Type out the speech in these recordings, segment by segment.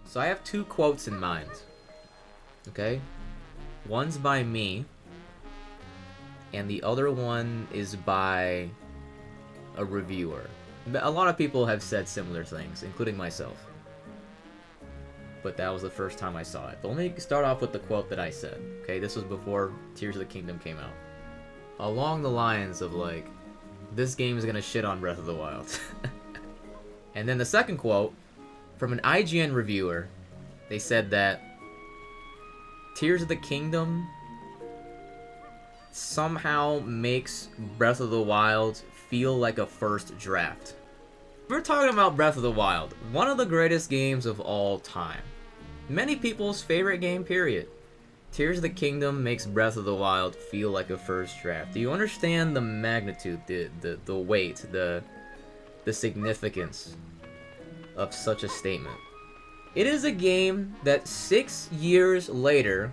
So I have two quotes in mind. Okay? One's by me, and the other one is by a reviewer. A lot of people have said similar things, including myself. But that was the first time I saw it. But let me start off with the quote that I said. Okay, this was before Tears of the Kingdom came out. Along the lines of like, this game is gonna shit on Breath of the Wild. And then the second quote, from an IGN reviewer, they said that Tears of the Kingdom somehow makes Breath of the Wild feel like a first draft. We're talking about Breath of the Wild, one of the greatest games of all time. Many people's favorite game, period. Tears of the Kingdom makes Breath of the Wild feel like a first draft. Do you understand the magnitude, the weight, the significance of such a statement? It is a game that 6 years later,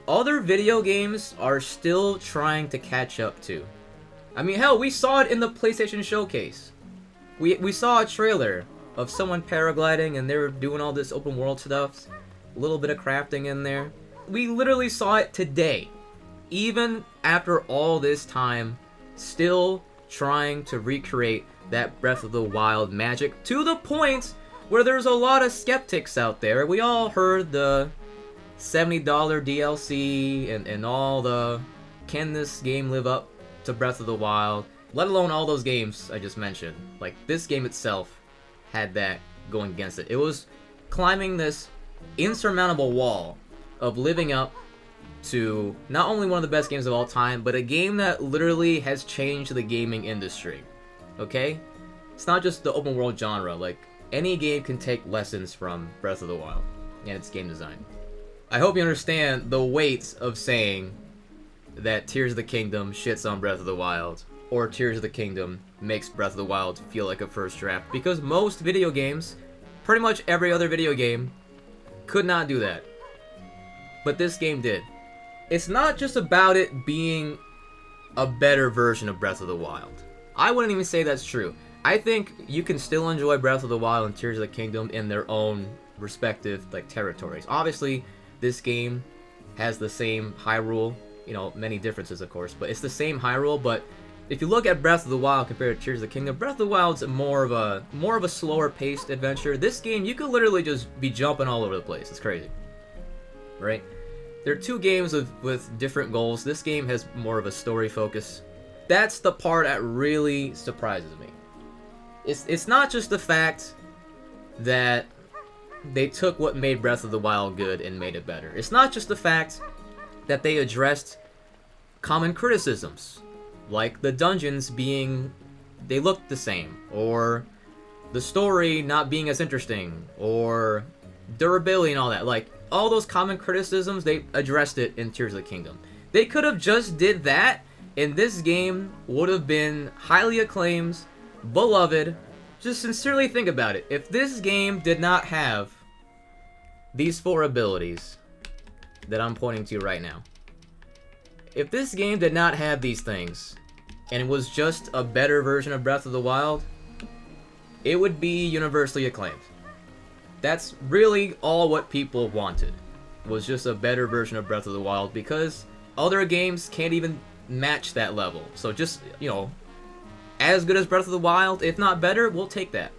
other video games are still trying to catch up to. I mean, hell, we saw it in the PlayStation Showcase. We saw a trailer of someone paragliding and they were doing all this open world stuff. A little bit of crafting in there. We literally saw it today. Even after all this time, still trying to recreate that Breath of the Wild magic to the point where there's a lot of skeptics out there. We all heard the $70 DLC and all the can this game live up to Breath of the Wild, let alone all those games I just mentioned. Like, this game itself had that going against it. It was climbing this insurmountable wall of living up to not only one of the best games of all time, but a game that literally has changed the gaming industry. Okay? It's not just the open world genre. Like, any game can take lessons from Breath of the Wild and its game design. I hope you understand the weight of saying that Tears of the Kingdom shits on Breath of the Wild, or Tears of the Kingdom makes Breath of the Wild feel like a first draft, because most video games, pretty much every other video game, could not do that. But this game did. It's not just about it being a better version of Breath of the Wild. I wouldn't even say that's true. I think you can still enjoy Breath of the Wild and Tears of the Kingdom in their own respective territories. Obviously, this game has the same Hyrule, many differences of course, but it's the same Hyrule. But if you look at Breath of the Wild compared to Tears of the Kingdom, Breath of the Wild's more of a slower paced adventure. This game, you could literally just be jumping all over the place. It's crazy, right? There are two games with different goals. This game has more of a story focus. That's the part that really surprises me. It's not just the fact that they took what made Breath of the Wild good and made it better. It's not just the fact that they addressed common criticisms, like the dungeons they looked the same, or the story not being as interesting, or durability and all that. Like, all those common criticisms, they addressed it in Tears of the Kingdom. They could have just did that, and this game would have been highly acclaimed, beloved. Just sincerely think about it. If this game did not have these 4 abilities that I'm pointing to right now, if this game did not have these things, and it was just a better version of Breath of the Wild, it would be universally acclaimed. That's really all what people wanted, was just a better version of Breath of the Wild, because other games can't even match that level. So just, as good as Breath of the Wild, if not better, we'll take that.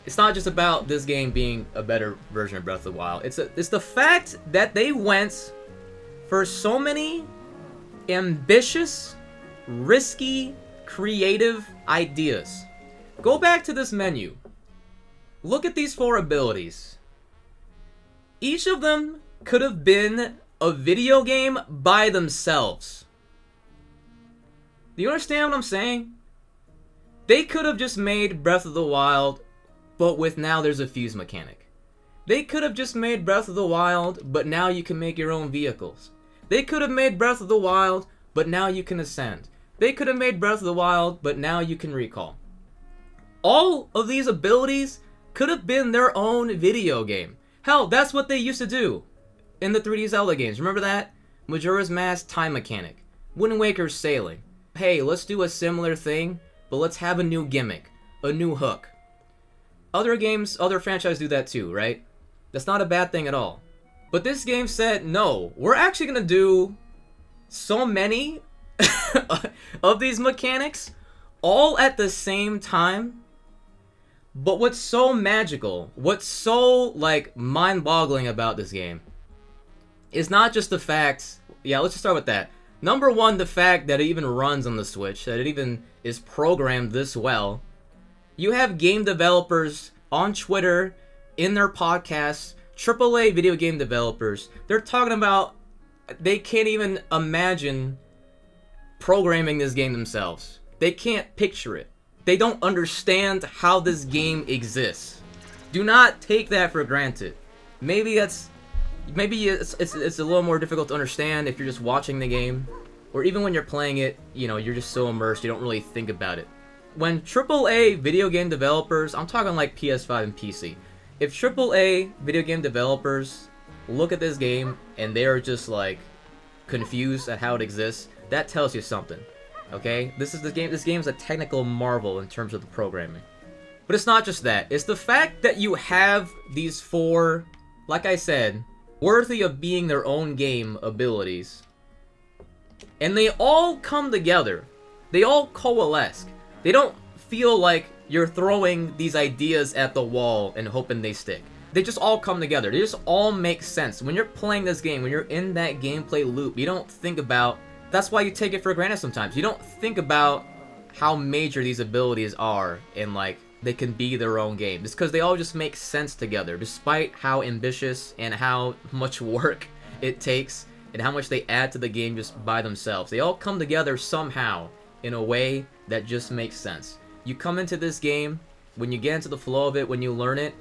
It's not just about this game being a better version of Breath of the Wild. It's the fact that they went for so many ambitious, risky, creative ideas. Go back to this menu. Look at these 4 abilities. Each of them could have been a video game by themselves. Do you understand what I'm saying? They could have just made Breath of the Wild, but with now there's a fuse mechanic. They could have just made Breath of the Wild, but now you can make your own vehicles. They could have made Breath of the Wild, but now you can ascend. They could have made Breath of the Wild, but now you can recall. All of these abilities could have been their own video game. Hell, that's what they used to do in the 3D Zelda games. Remember that? Majora's Mask time mechanic. Wind Waker's sailing. Hey, let's do a similar thing, but let's have a new gimmick, a new hook. Other games, other franchises do that too, right? That's not a bad thing at all. But this game said, no, we're actually gonna do so many of these mechanics all at the same time. But what's so magical, what's so, like, mind-boggling about this game is not just the fact... Yeah, let's just start with that. Number one, the fact that it even runs on the Switch, that it even is programmed this well. You have game developers on Twitter, in their podcasts, AAA video game developers. They're talking about they can't even imagine programming this game themselves. They can't picture it. They don't understand how this game exists. Do not take that for granted. Maybe it's a little more difficult to understand if you're just watching the game, or even when you're playing it, you know, you're just so immersed you don't really think about it. When AAA video game developers, I'm talking like PS5 and PC, if AAA video game developers look at this game and they're just like confused at how it exists, that tells you something. Okay? This game is a technical marvel in terms of the programming. But it's not just that. It's the fact that you have these four, like I said, worthy of being their own game abilities. And they all come together. They all coalesce. They don't feel like you're throwing these ideas at the wall and hoping they stick. They just all come together. They just all make sense. When you're playing this game, when you're in that gameplay loop, you don't think about... That's why you take it for granted sometimes. You don't think about how major these abilities are and, like, they can be their own game. It's because they all just make sense together, despite how ambitious and how much work it takes and how much they add to the game just by themselves. They all come together somehow in a way that just makes sense. You come into this game, when you get into the flow of it, when you learn it,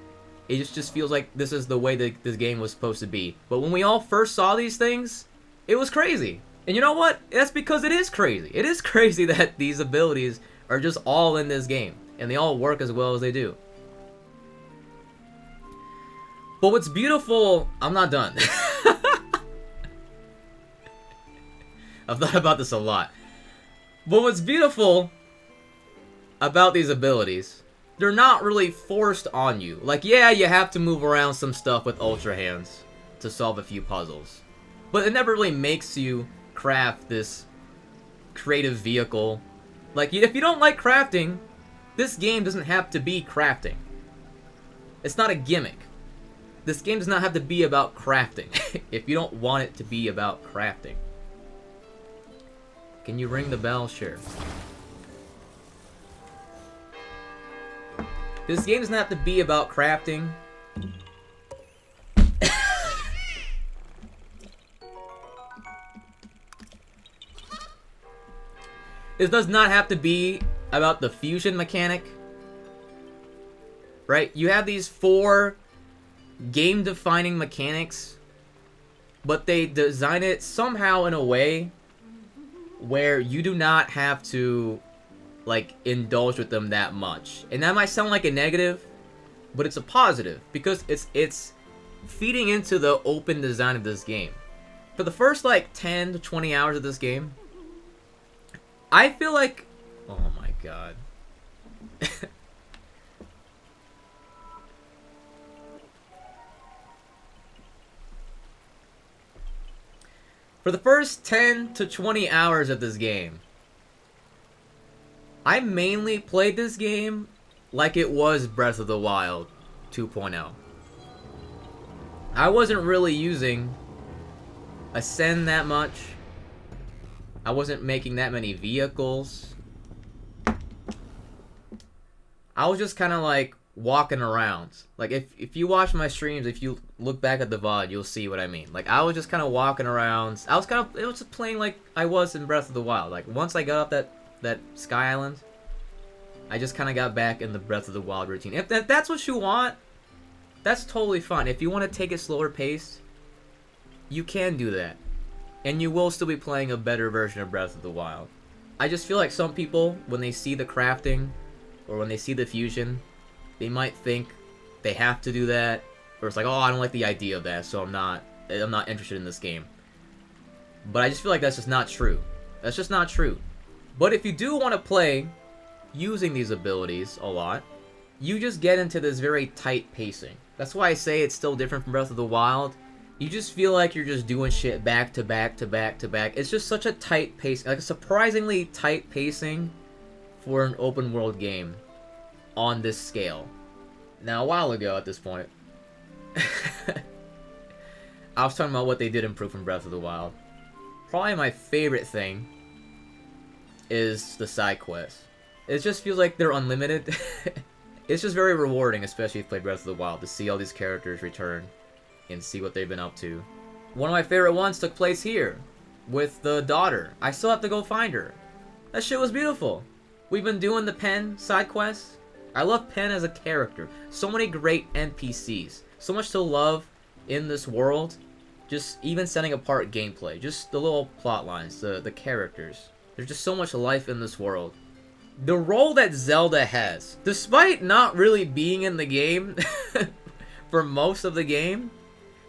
it just feels like this is the way that this game was supposed to be. But when we all first saw these things, it was crazy. And you know what? That's because it is crazy. It is crazy that these abilities are just all in this game. And they all work as well as they do. But what's beautiful... I'm not done. I've thought about this a lot. But what's beautiful about these abilities, they're not really forced on you. Like, yeah, you have to move around some stuff with Ultra Hands to solve a few puzzles. But it never really makes you craft this creative vehicle. Like, if you don't like crafting, this game doesn't have to be crafting. It's not a gimmick. This game does not have to be about crafting if you don't want it to be about crafting. Can you ring the bell? Sure. This game doesn't have to be about crafting. This does not have to be about the fusion mechanic. Right? You have these four game-defining mechanics, but they design it somehow in a way where you do not have to, like, indulge with them that much. And that might sound like a negative, but it's a positive, because it's feeding into the open design of this game. For the first, like, 10 to 20 hours of this game, I feel like... Oh my god. For the first 10 to 20 hours of this game, I mainly played this game like it was Breath of the Wild 2.0. I wasn't really using Ascend that much. I wasn't making that many vehicles. I was just kind of like walking around. Like, if you watch my streams, if you look back at the VOD, you'll see what I mean. Like, I was just kind of walking around. It was just playing like I was in Breath of the Wild. Like, once I got off that Sky Island, I just kind of got back in the Breath of the Wild routine. If that's what you want, that's totally fine. If you want to take it slower paced, you can do that. And you will still be playing a better version of Breath of the Wild. I just feel like some people, when they see the crafting, or when they see the fusion, they might think they have to do that, or it's like, oh, I don't like the idea of that, so I'm not interested in this game. But I just feel like that's just not true. That's just not true. But if you do want to play using these abilities a lot, you just get into this very tight pacing. That's why I say it's still different from Breath of the Wild. You just feel like you're just doing shit back to back to back to back. It's just such a tight pace, like a surprisingly tight pacing for an open world game on this scale. Now, a while ago at this point, I was talking about what they did improve from Breath of the Wild. Probably my favorite thing is the side quests. It just feels like they're unlimited. It's just very rewarding, especially if you played Breath of the Wild, to see all these characters return and see what they've been up to. One of my favorite ones took place here, with the daughter. I still have to go find her. That shit was beautiful. We've been doing the Pen side quests. I love Pen as a character. So many great NPCs. So much to love in this world. Just even setting apart gameplay. Just the little plot lines, the characters. There's just so much life in this world. The role that Zelda has, despite not really being in the game for most of the game,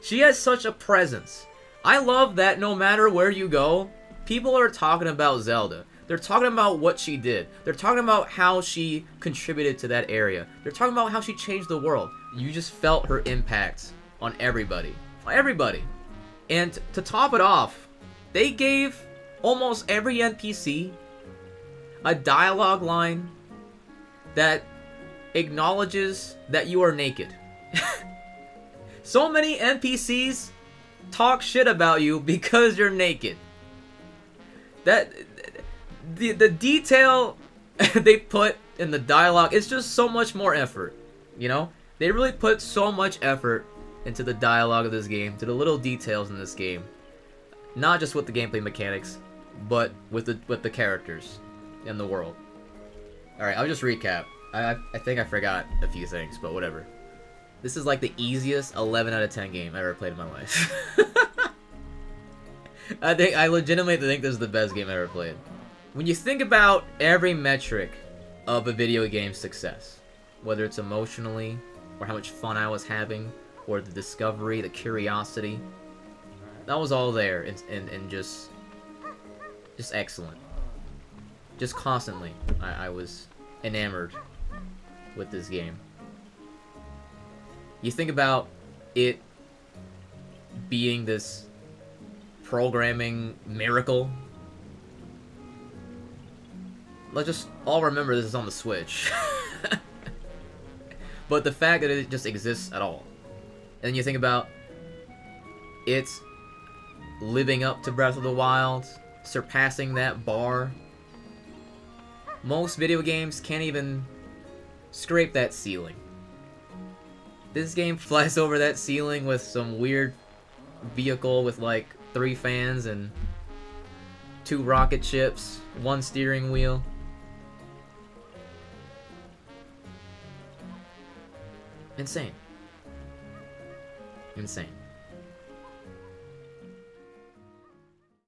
she has such a presence. I love that no matter where you go, people are talking about Zelda. They're talking about what she did. They're talking about how she contributed to that area. They're talking about how she changed the world. You just felt her impact on everybody. Everybody. And to top it off, they gave almost every NPC a dialogue line that acknowledges that you are naked. So many NPCs talk shit about you because you're naked. That the detail they put in the dialogue, it's just so much more effort, you know? They really put so much effort into the dialogue of this game, to the little details in this game. Not just with the gameplay mechanics, but with the characters in the world. Alright, I'll just recap. I think I forgot a few things, but whatever. This is like the easiest 11 out of 10 game I ever played in my life. I legitimately think this is the best game I ever played. When you think about every metric of a video game's success, whether it's emotionally, or how much fun I was having, or the discovery, the curiosity, that was all there, and just excellent. Just constantly, I was enamored with this game. You think about it being this programming miracle. Let's just all remember this is on the Switch. But the fact that it just exists at all. And you think about it's living up to Breath of the Wild, surpassing that bar. Most video games can't even scrape that ceiling. This game flies over that ceiling with some weird vehicle with like 3 fans and 2 rocket ships, 1 steering wheel. Insane. Insane.